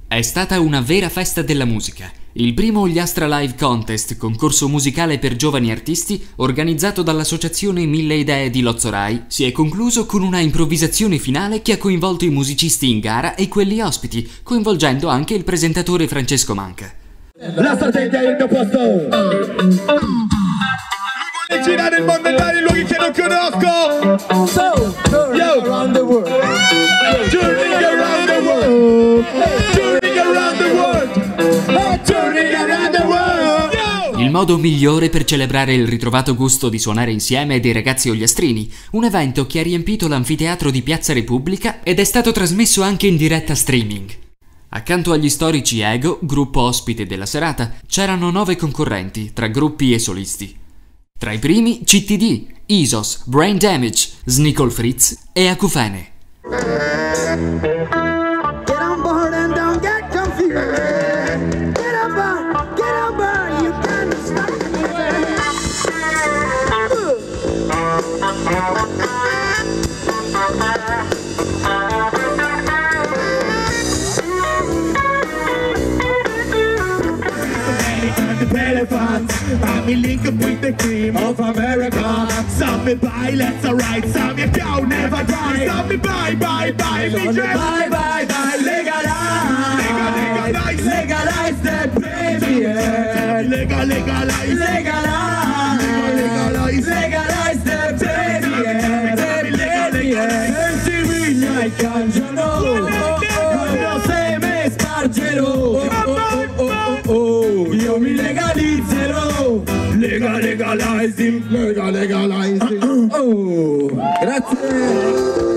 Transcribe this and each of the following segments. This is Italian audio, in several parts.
È stata una vera festa della musica. Il primo Gli Astra Live Contest, concorso musicale per giovani artisti, organizzato dall'associazione Mille Idee di Lozzorai, si è concluso con una improvvisazione finale che ha coinvolto i musicisti in gara e quelli ospiti, coinvolgendo anche il presentatore Francesco Manca. La strategia è il mio posto. Voglio girare il mondo e andare in luoghi che non conosco. So, turning around the world. Turning around the world. Turning around the world. Turning around the world. Il modo migliore per celebrare il ritrovato gusto di suonare insieme dei ragazzi ogliastrini, un evento che ha riempito l'anfiteatro di Piazza Repubblica ed è stato trasmesso anche in diretta streaming. Accanto agli storici Ego, gruppo ospite della serata, c'erano 9 concorrenti tra gruppi e solisti. Tra i primi CTD, Isos, Brain Damage, Snicol Fritz e Acufene. I'm in link up with the cream of America. Some me buy, let's alright. Some me go, never die. Some me buy, bye, bye. Bye, bye, bye. Legalize, legalize, legalize that baby. Legalize, legalize, legalize, legalize that baby. Legalize. E si vigna e cangiano. Quando se me spargerò. Io mi legalizzerò. Legalizing, legalizing. Oh, grazie.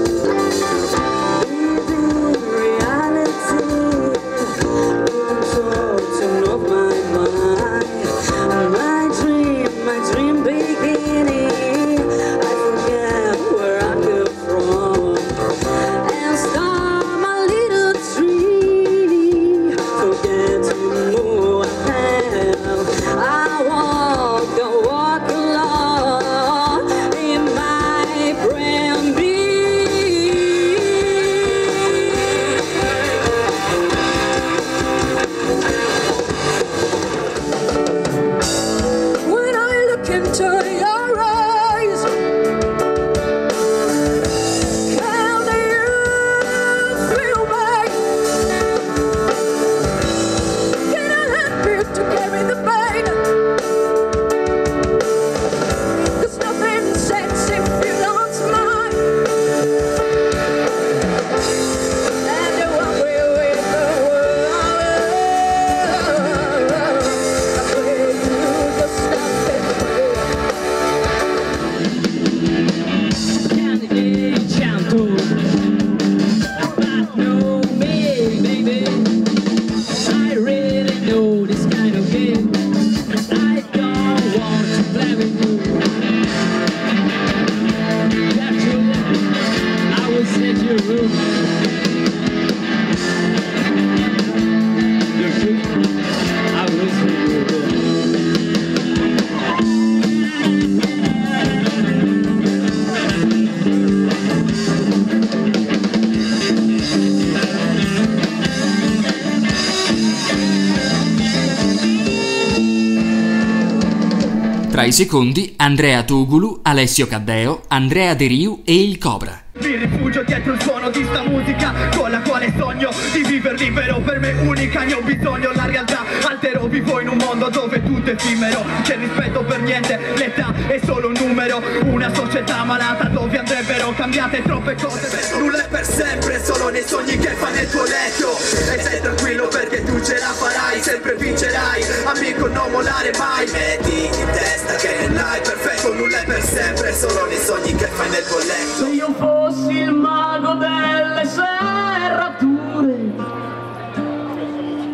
Tra i secondi Andrea Tugulu, Alessio Caddeo, Andrea De Riu e il Cobra. Mi rifugio dietro il suono di sta musica con la quale sogno di viver libero, per me unica, ne ho bisogno, la realtà altero, vivo in un mondo dove tutto è effimero, c'è rispetto per niente, l'età è solo un numero, una società malata dove andrebbero cambiate troppe cose. Nulla è per sempre, solo nei sogni che fa nel tuo letto, e stai tranquillo perché tu ce la farai, sempre vincerai, amico non mollare mai, metti in testa che non hai perfetto, nulla è per sempre, solo nei sogni che fai nel tuo letto. Se io fossi il mago delle serrature,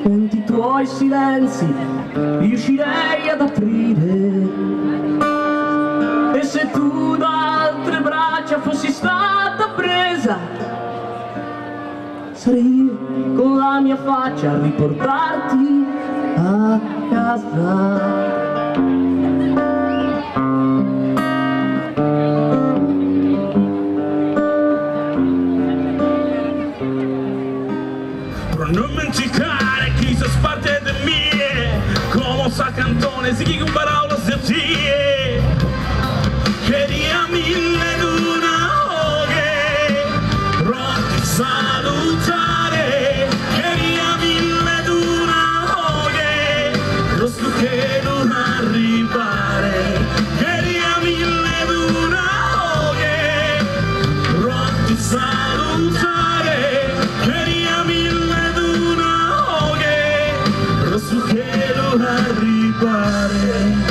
quanti tuoi silenzi riuscirei ad aprire, e se tu da altre braccia fossi stata presa, sarei io con la mia faccia a riportarti a casa. Non dimenticare quizás parte de mí, como sa cantones y con palabras de ti. Quería mille d'una oghe, pronti a salutare. Quería mille d'una oghe, rosto che non arrivare. Quería mille d'una oghe, pronti a salutare. Quería mille d'una oghe, rosto che non arrivare.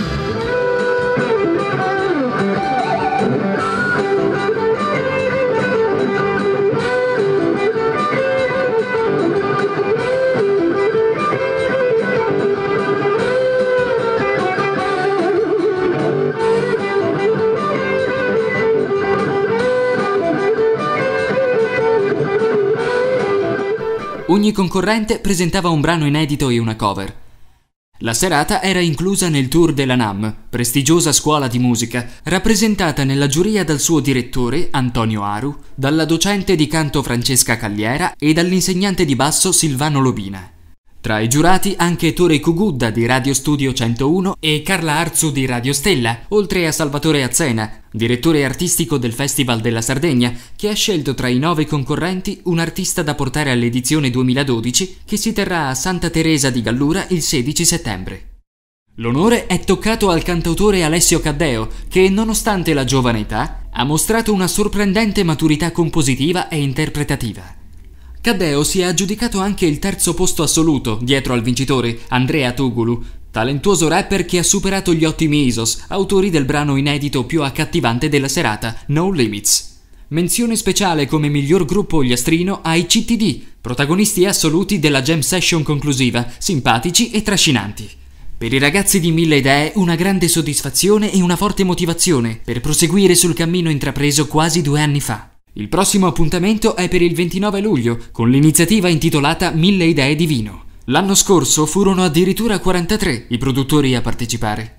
Ogni concorrente presentava un brano inedito e una cover. La serata era inclusa nel tour della NAM, prestigiosa scuola di musica, rappresentata nella giuria dal suo direttore, Antonio Aru, dalla docente di canto Francesca Cagliera e dall'insegnante di basso Silvano Lobina. Tra i giurati anche Tore Cugudda di Radio Studio 101 e Carla Arzu di Radio Stella, oltre a Salvatore Azzena, direttore artistico del Festival della Sardegna, che ha scelto tra i 9 concorrenti un artista da portare all'edizione 2012 che si terrà a Santa Teresa di Gallura il 16 settembre. L'onore è toccato al cantautore Alessio Caddeo, che nonostante la giovane età ha mostrato una sorprendente maturità compositiva e interpretativa. Caddeo si è aggiudicato anche il 3° posto assoluto, dietro al vincitore, Andrea Tugulu, talentuoso rapper che ha superato gli ottimi Isos, autori del brano inedito più accattivante della serata, No Limits. Menzione speciale come miglior gruppo ogliastrino ai CTD, protagonisti assoluti della jam session conclusiva, simpatici e trascinanti. Per i ragazzi di Mille Idee una grande soddisfazione e una forte motivazione per proseguire sul cammino intrapreso quasi 2 anni fa. Il prossimo appuntamento è per il 29 luglio, con l'iniziativa intitolata Mille Idee di Vino. L'anno scorso furono addirittura 43 i produttori a partecipare.